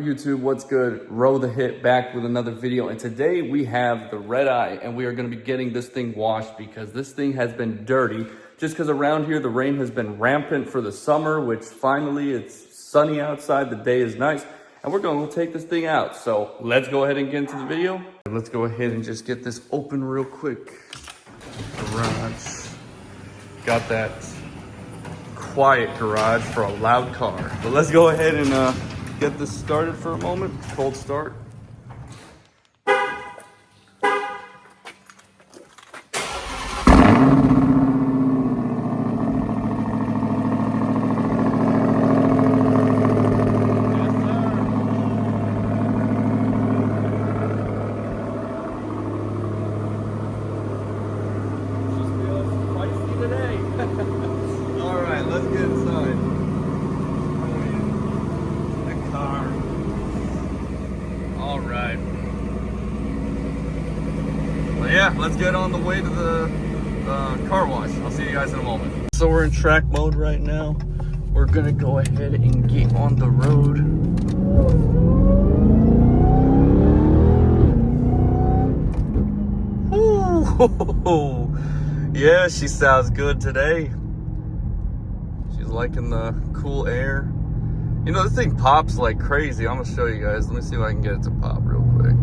YouTube, what's good? Rothehit back with another video, and today we have the Redeye, and we are going to be getting this thing washed because this thing has been dirty. Just because around here the rain has been rampant for the summer, which finally it's sunny outside, the day is nice, and we're going to take this thing out. So let's go ahead and get into the video. Let's go ahead and just get this open real quick. Garage. Got that quiet garage for a loud car. But let's go ahead and get this started for a moment. Cold start. Let's get inside. The car. All right. Well, yeah, let's get on the way to the car wash. I'll see you guys in a moment. So we're in track mode right now. We're gonna go ahead and get on the road. Ooh, yeah, she sounds good today. Liking the cool air. You know, this thing pops like crazy. I'm gonna show you guys. Let me see if I can get it to pop real quick.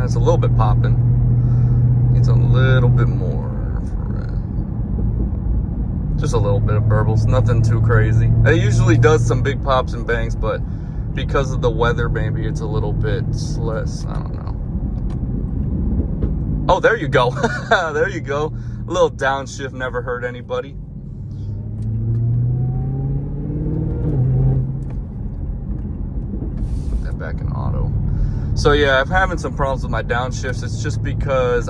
It's a little bit popping. It's a little bit more for it. Just a little bit of burbles, nothing too crazy. It usually does some big pops and bangs, but because of the weather, maybe it's a little bit less. I don't know. Oh, there you go. There you go. A little downshift never hurt anybody. Put that back in auto. So yeah, I'm having some problems with my downshifts. It's just because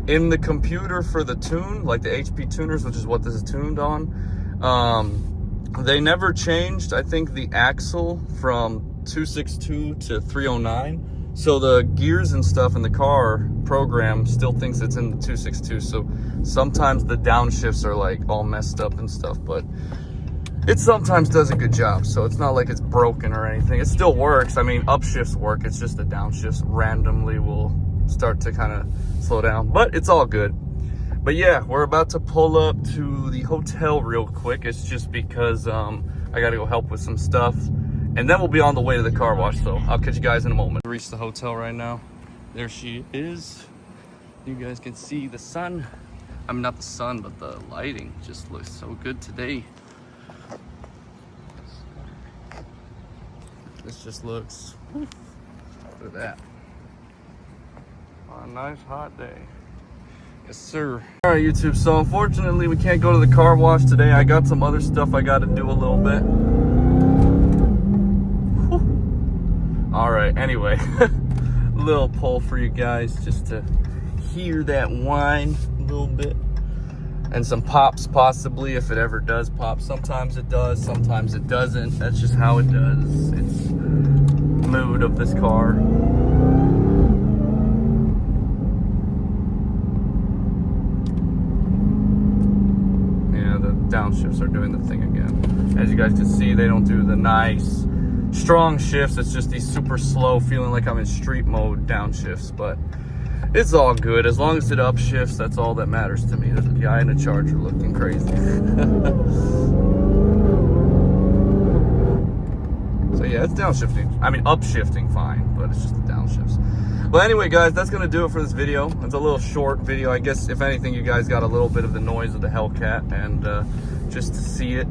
in the computer for the tune, like the HP tuners, which is what this is tuned on, they never changed, I think, the axle from 262 to 309. So the gears and stuff in the car program still thinks it's in the 262. So sometimes the downshifts are like all messed up and stuff, but it sometimes does a good job. So it's not like it's broken or anything. It still works. I mean, upshifts work. It's just the downshifts randomly will start to kind of slow down, but it's all good. But yeah, we're about to pull up to the hotel real quick. It's just because I got to go help with some stuff. And then we'll be on the way to the car wash, so I'll catch you guys in a moment. We reached the hotel right now. There she is. You guys can see the sun. I mean, not the sun, but the lighting just looks so good today. This just looks, look at that. On a nice hot day. Yes, sir. All right, YouTube, so unfortunately we can't go to the car wash today. I got some other stuff I got to do a little bit. All right, anyway, little poll for you guys just to hear that whine a little bit. And some pops possibly, if it ever does pop. Sometimes it does, sometimes it doesn't. That's just how it does. It's the mood of this car. Yeah, the downshifts are doing the thing again. As you guys can see, they don't do the nice strong shifts. It's just these super slow, feeling like I'm in street mode downshifts, but it's all good as long as it upshifts. That's all that matters to me. There's a guy in a Charger looking crazy. So yeah, it's downshifting. I mean, upshifting fine, but it's just the downshifts. Well, anyway, guys, that's gonna do it for this video. It's a little short video. I guess if anything, you guys got a little bit of the noise of the Hellcat and just to see it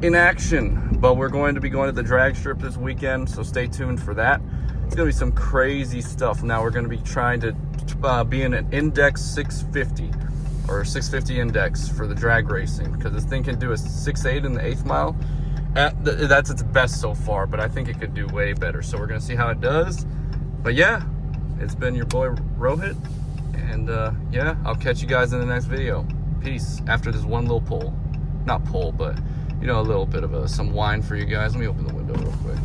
in action. But we're going to be going to the drag strip this weekend, so stay tuned for that. It's gonna be some crazy stuff. Now we're gonna be trying to be in an index 650 or 650 index for the drag racing, because this thing can do a 6.8 in the 8th mile. That's its best so far, but I think it could do way better. So we're gonna see how it does. But yeah, it's been your boy Rothehit, and yeah, I'll catch you guys in the next video. Peace. After this one little pull, not pull, but you know, a little bit of some wine for you guys. Let me open the window real quick.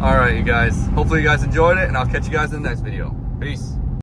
All right, you guys. Hopefully you guys enjoyed it, and I'll catch you guys in the next video. Peace.